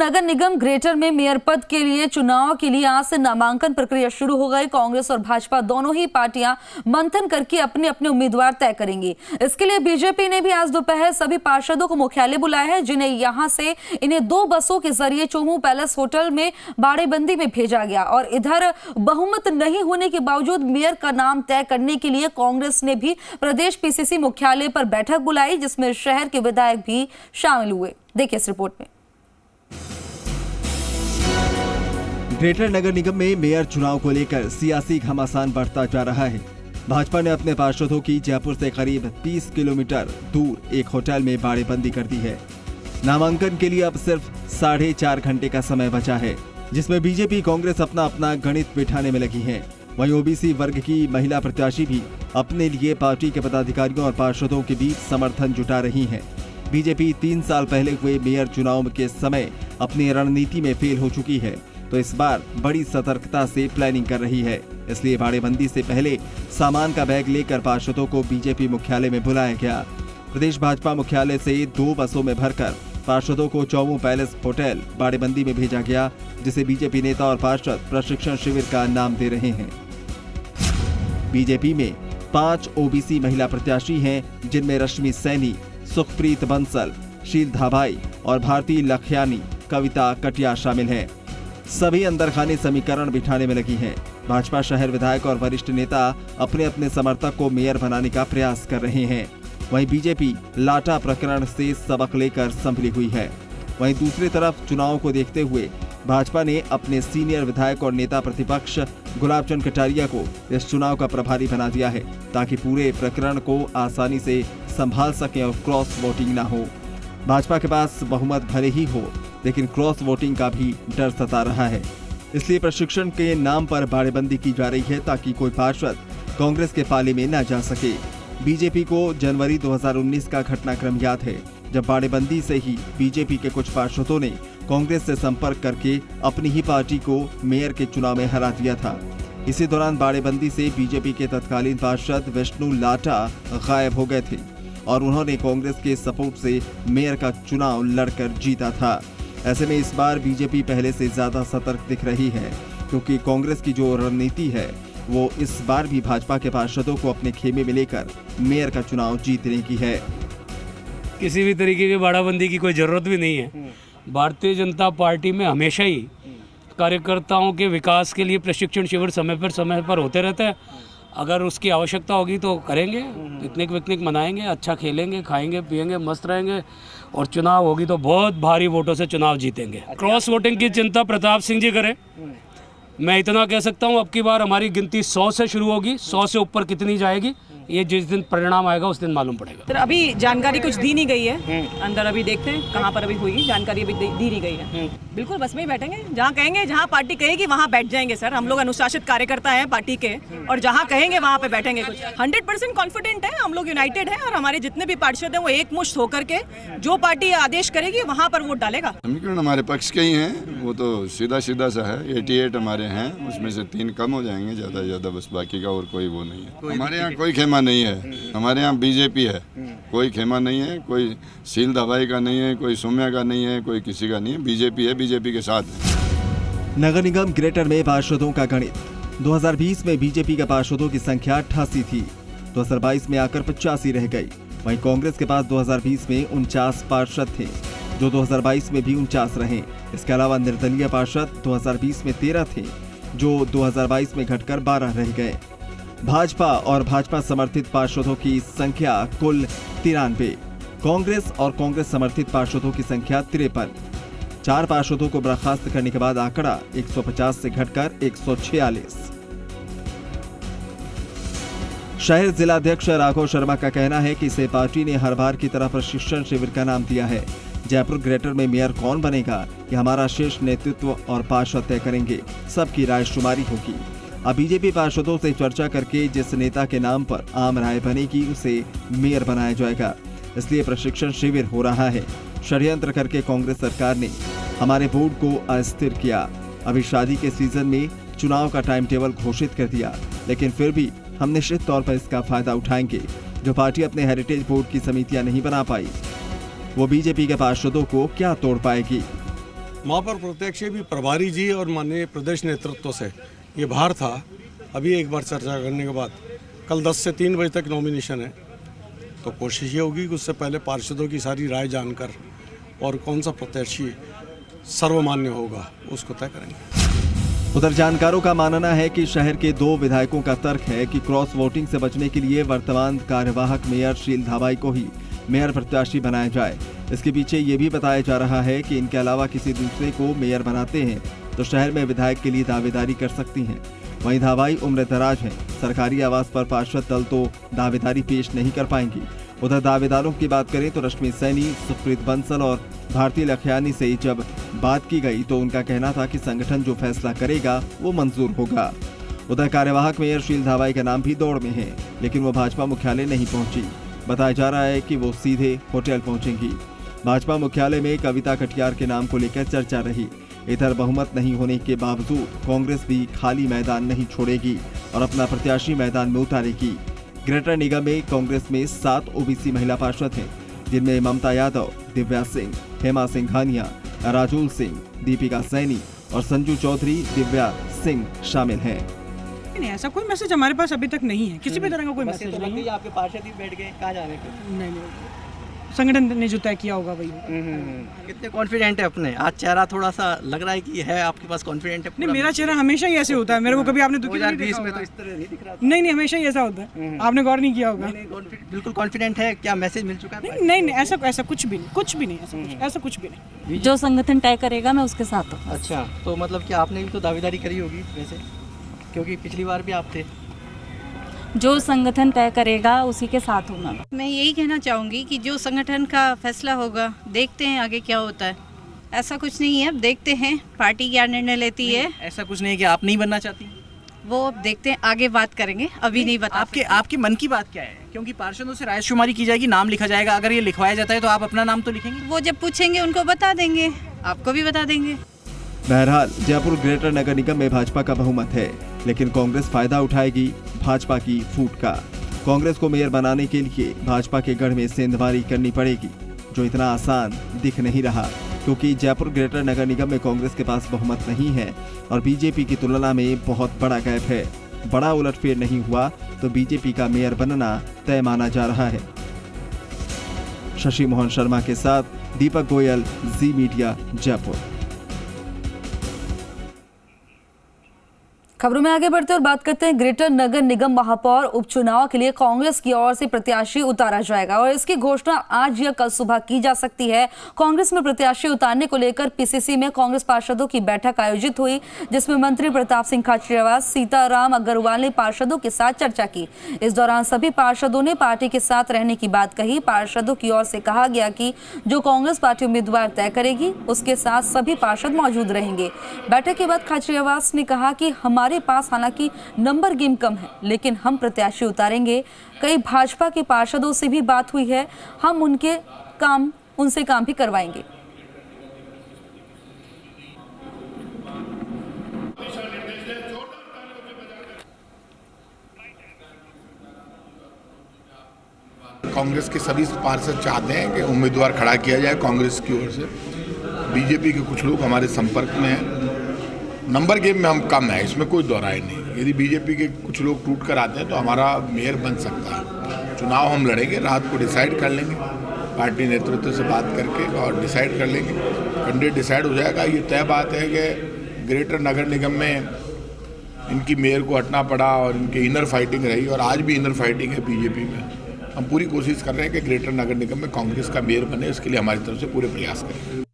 नगर निगम greater में mayor पद के लिए चुनाव के लिए आज से नामांकन प्रक्रिया शुरू हो गई। कांग्रेस और भाजपा दोनों ही पार्टियां मंथन करके अपने अपने उम्मीदवार तय करेंगी। इसके लिए बीजेपी ने भी आज दोपहर सभी पार्षदों को मुख्यालय बुलाया है, जिन्हें यहां से इन्हें 2 बसों के जरिए चोमू पैलेस होटल में बाड़ेबंदी में भेजा गया। और इधर बहुमत नहीं होने के बावजूद मेयर का नाम तय करने के लिए कांग्रेस ने भी प्रदेश पीसीसी मुख्यालय पर बैठक बुलाई, जिसमें शहर के विधायक भी शामिल हुए। देखिए इस रिपोर्ट में। ग्रेटर नगर निगम में मेयर चुनाव को लेकर सियासी घमासान बढ़ता जा रहा है। भाजपा ने अपने पार्षदों की जयपुर से करीब 30 किलोमीटर दूर एक होटल में बाड़ेबंदी कर दी है। नामांकन के लिए अब सिर्फ 4.5 घंटे का समय बचा है, जिसमें बीजेपी कांग्रेस अपना अपना गणित बिठाने में लगी है। वहीं ओबीसी वर्ग की महिला प्रत्याशी भी अपने लिए पार्टी के पदाधिकारियों और पार्षदों के बीच समर्थन जुटा रही है। बीजेपी 3 साल पहले हुए मेयर चुनाव के समय अपनी रणनीति में फेल हो चुकी है, तो इस बार बड़ी सतर्कता से प्लानिंग कर रही है। इसलिए बाड़ेबंदी से पहले सामान का बैग लेकर पार्षदों को बीजेपी मुख्यालय में बुलाया गया। प्रदेश भाजपा मुख्यालय से 2 बसों में भरकर पार्षदों को चोमू पैलेस होटल बाड़ेबंदी में भेजा गया, जिसे बीजेपी नेता और पार्षद प्रशिक्षण शिविर का नाम दे रहे हैं। बीजेपी में 5 ओबीसी महिला प्रत्याशी हैं, जिनमें रश्मि सैनी, सुखप्रीत बंसल, शील धाबाई और भारती लखयानी, कविता कटिया शामिल हैं। सभी अंदरखाने समीकरण बिठाने में लगी हैं। भाजपा शहर विधायक और वरिष्ठ नेता अपने अपने समर्थक को मेयर बनाने का प्रयास कर रहे हैं। वहीं बीजेपी लाटा प्रकरण से सबक लेकर संभली हुई है। वहीं दूसरी तरफ चुनाव को देखते हुए भाजपा ने अपने सीनियर विधायक और नेता प्रतिपक्ष गुलाब चंद कटारिया को इस चुनाव का प्रभारी बना दिया है, ताकि पूरे प्रकरण को आसानी से संभाल सके और क्रॉस वोटिंग न हो। भाजपा के पास बहुमत भले ही हो, लेकिन क्रॉस वोटिंग का भी डर सता रहा है। इसलिए प्रशिक्षण के नाम पर बाड़ेबंदी की जा रही है, ताकि कोई पार्षद कांग्रेस के पाले में न जा सके। बीजेपी को जनवरी 2019 का घटनाक्रम याद है, जब बाड़ेबंदी से ही बीजेपी के कुछ पार्षदों ने कांग्रेस से संपर्क करके अपनी ही पार्टी को मेयर के चुनाव में हरा दिया था। इसी दौरान बाड़ेबंदी से बीजेपी के तत्कालीन पार्षद विष्णु लाटा गायब हो गए थे और उन्होंने कांग्रेस के सपोर्ट से मेयर का चुनाव लड़कर जीता था। ऐसे में इस बार बीजेपी पहले से ज्यादा सतर्क दिख रही है, क्योंकि कांग्रेस की जो रणनीति है वो इस बार भी भाजपा के पार्षदों को अपने खेमे में लेकर मेयर का चुनाव जीतने की है। किसी भी तरीके की बाड़ाबंदी की कोई जरूरत भी नहीं है। भारतीय जनता पार्टी में हमेशा ही कार्यकर्ताओं के विकास के लिए प्रशिक्षण शिविर समय पर होते रहते हैं। अगर उसकी आवश्यकता होगी तो करेंगे, पिकनिक विकनिक मनाएंगे, अच्छा खेलेंगे, खाएंगे पिएंगे, मस्त रहेंगे और चुनाव होगी तो बहुत भारी वोटों से चुनाव जीतेंगे। क्रॉस वोटिंग की चिंता प्रताप सिंह जी करें। मैं इतना कह सकता हूँ, अब की बार हमारी गिनती 100 से शुरू होगी। 100 से ऊपर कितनी जाएगी ये जिस दिन परिणाम आएगा उस दिन मालूम पड़ेगा। सर अभी जानकारी कुछ दी नहीं गई है, अंदर अभी देखते हैं कहाँ पर अभी हुई जानकारी, अभी दी नहीं गई है। बिल्कुल बस में ही बैठेंगे, जहाँ कहेंगे, जहाँ पार्टी कहेगी वहाँ बैठ जाएंगे। सर हम लोग अनुशासित कार्यकर्ता हैं पार्टी के, और जहाँ कहेंगे वहाँ पे बैठेंगे। कुछ 100% कॉन्फिडेंट है, हम लोग यूनाइटेड हैं और हमारे जितने भी पार्षद हैं वो एकमुश्त होकर के जो पार्टी आदेश करेगी वहाँ पर वोट डालेगा। समीकरण हमारे पक्ष के ही हैं, वो तो सीधा सा है। 88 हमारे हैं, उसमें से 3 कम हो जाएंगे ज्यादा से ज्यादा, बस बाकी का और कोई वो नहीं है। हमारे यहाँ कोई खेमा नहीं है, हमारे यहाँ बीजेपी है, कोई खेमा नहीं है, कोई सील दवाई का नहीं है, कोई सोम्या का नहीं है, कोई किसी का नहीं है। बीजेपी है, बीजेपी के साथ है। नगर निगम ग्रेटर में पार्षदों का गणित। 2020 में बीजेपी के पार्षदों की संख्या 88 थी, 2022 में आकर 85 रह गई। वहीं कांग्रेस के पास 2020 में 49 पार्षद थे, जो 2022 में भी 49 रहे। इसके अलावा निर्दलीय पार्षद 2020 में 13 थे, जो 2022 में घटकर 12 रह गए। भाजपा और भाजपा समर्थित पार्षदों की संख्या कुल 93, कांग्रेस और कांग्रेस समर्थित पार्षदों की संख्या 53। 4 पार्षदों को बर्खास्त करने के बाद आंकड़ा 150 से घटकर 146। शहर जिलाध्यक्ष राघव शर्मा का कहना है कि इसे पार्टी ने हर बार की तरह प्रशिक्षण शिविर का नाम दिया है। जयपुर ग्रेटर में मेयर कौन बनेगा ये हमारा शीर्ष नेतृत्व और पार्षद तय करेंगे, सबकी रायशुमारी होगी। अब बीजेपी पार्षदों से चर्चा करके जिस नेता के नाम पर आम राय बनेगी उसे मेयर बनाया जाएगा। इसलिए प्रशिक्षण शिविर हो रहा है। षड्यंत्र करके कांग्रेस सरकार ने हमारे बोर्ड को अस्थिर किया। अभी शादी के सीजन में चुनाव का टाइम टेबल घोषित कर दिया, लेकिन फिर भी हम निश्चित तौर पर इसका फायदा उठाएंगे। जो पार्टी अपने हेरिटेज बोर्ड की समितियां नहीं बना पाई, वो बीजेपी के पार्षदों को क्या तोड़ पाएगी। वहाँ पर प्रत्यक्ष भी प्रभारी जी और माननीय प्रदेश नेतृत्व से ये बाहर था। अभी एक बार चर्चा करने के बाद कल 10 से 3 बजे तक नॉमिनेशन है, तो कोशिश ये होगी कि उससे पहले पार्षदों की सारी राय जानकर और कौन सा प्रत्याशी सर्वमान्य होगा उसको तय करेंगे। उधर जानकारों का मानना है कि शहर के 2 विधायकों का तर्क है कि क्रॉस वोटिंग से बचने के लिए वर्तमान कार्यवाहक मेयर शील धाबाई को ही मेयर प्रत्याशी बनाया जाए। इसके पीछे ये भी बताया जा रहा है कि इनके अलावा किसी दूसरे को मेयर बनाते हैं तो शहर में विधायक के लिए दावेदारी कर सकती हैं। वहीं धाबाई उम्रदराज हैं, सरकारी आवास पर पार्षद दल तो दावेदारी पेश नहीं कर पाएंगी। उधर दावेदारों की बात करें तो रश्मि सैनी, सुप्रीत बंसल और भारती लखयानी से जब बात की गई तो उनका कहना था कि संगठन जो फैसला करेगा वो मंजूर होगा। उधर कार्यवाहक मेयर शील धाबाई का नाम भी दौड़ में है, लेकिन वो भाजपा मुख्यालय नहीं पहुंची। बताया जा रहा है कि वो सीधे होटल पहुंचेंगी। भाजपा मुख्यालय में कविता कटियार के नाम को लेकर चर्चा रही। इधर बहुमत नहीं होने के बावजूद कांग्रेस भी खाली मैदान नहीं छोड़ेगी और अपना प्रत्याशी मैदान में उतारेगी। ग्रेटर निगम में कांग्रेस में 7 ओबीसी महिला पार्षद हैं, जिनमें ममता यादव, दिव्या सिंह, हेमा सिंघानिया, राजूल सिंह, दीपिका सैनी और संजू चौधरी, दिव्या सिंह शामिल हैं। नहीं, ऐसा कोई मैसेज हमारे पास अभी तक नहीं है, किसी भी तरह का कोई मैसेज नहीं है। आपके पार्षद ही बैठ गए, कहाँ जाने के? नहीं, संगठन ने जो तय किया होगा वही। कितने कॉन्फिडेंट है अपने? आज चेहरा थोड़ा सा लग रहा है कि है आपके पास कॉन्फिडेंट है? नहीं, मेरा चेहरा हमेशा ही ऐसे होता है। मेरे को कभी आपने 2020 में तो इस तरह नहीं दिख रहा था। नहीं, हमेशा ही ऐसा होता है। आपने गौर नहीं किया होगा। बिल्कुल कॉन्फिडेंट है। क्या मैसेज मिल चुका है? नहीं, ऐसा कुछ भी नहीं, ऐसा कुछ भी नहीं। जो संगठन तय करेगा मैं उसके साथ हूँ। अच्छा, तो मतलब कि आपने भी तो दावेदारी करी होगी वैसे, क्योंकि पिछली बार भी आप थे। जो संगठन तय करेगा उसी के साथ हूँ मैं यही कहना चाहूँगी कि जो संगठन का फैसला होगा, देखते हैं आगे क्या होता है। ऐसा कुछ नहीं है, अब देखते हैं पार्टी क्या निर्णय लेती है। ऐसा कुछ नहीं है कि आप नहीं बनना चाहती? वो अब देखते हैं, आगे बात करेंगे, अभी नहीं बता। आपके मन की बात क्या है? क्योंकि पार्षदों से रायशुमारी की जाएगी, नाम लिखा जाएगा। अगर ये लिखवाया जाता है तो आप अपना नाम तो लिखेंगे? वो जब पूछेंगे उनको बता देंगे, आपको भी बता देंगे। बहरहाल जयपुर ग्रेटर नगर निगम में भाजपा का बहुमत है, लेकिन कांग्रेस फायदा उठाएगी भाजपा की फूट का। कांग्रेस को मेयर बनाने के लिए भाजपा के गढ़ में सेंधमारी करनी पड़ेगी, जो इतना आसान दिख नहीं रहा, क्योंकि जयपुर ग्रेटर नगर निगम में कांग्रेस के पास बहुमत नहीं है और बीजेपी की तुलना में बहुत बड़ा गैप है। बड़ा उलटफेर नहीं हुआ तो बीजेपी का मेयर बनना तय माना जा रहा है। शशि मोहन शर्मा के साथ दीपक गोयल, जी मीडिया, जयपुर। खबरों में आगे बढ़ते और बात करते हैं ग्रेटर नगर निगम महापौर उपचुनाव के लिए कांग्रेस की ओर से प्रत्याशी उतारा जाएगा और इसकी घोषणा आज या कल सुबह की जा सकती है। कांग्रेस में प्रत्याशी उतारने को लेकर पीसीसी में कांग्रेस पार्षदों की बैठक आयोजित हुई, जिसमें मंत्री प्रताप सिंह खाचरियावास, सीताराम अग्रवाल ने पार्षदों के साथ चर्चा की। इस दौरान सभी पार्षदों ने पार्टी के साथ रहने की बात कही। पार्षदों की ओर से कहा गया कि जो कांग्रेस पार्टी उम्मीदवार तय करेगी उसके साथ सभी पार्षद मौजूद रहेंगे। बैठक के बाद खाचरियावास ने कहा कि हमारे पास हालांकि नंबर गेम कम है, लेकिन हम प्रत्याशी उतारेंगे। कई भाजपा के पार्षदों से भी बात हुई है, हम उनसे काम भी करवाएंगे। कांग्रेस के सभी पार्षद चाहते हैं कि उम्मीदवार खड़ा किया जाए कांग्रेस की ओर से। बीजेपी के कुछ लोग हमारे संपर्क में हैं। नंबर गेम में हम कम है, इसमें कोई दोहराई नहीं। यदि बीजेपी के कुछ लोग टूट कर आते हैं तो हमारा मेयर बन सकता है। चुनाव हम लड़ेंगे, रात को डिसाइड कर लेंगे, पार्टी नेतृत्व से बात करके और डिसाइड कर लेंगे। कैंडिडेट डिसाइड हो जाएगा। ये तय बात है कि ग्रेटर नगर निगम में इनकी मेयर को हटना पड़ा और इनकी इनर फाइटिंग रही और आज भी इनर फाइटिंग है बीजेपी में। हम पूरी कोशिश कर रहे हैं कि ग्रेटर नगर निगम में कांग्रेस का मेयर बने, इसके लिए हमारी तरफ से पूरे प्रयास करें।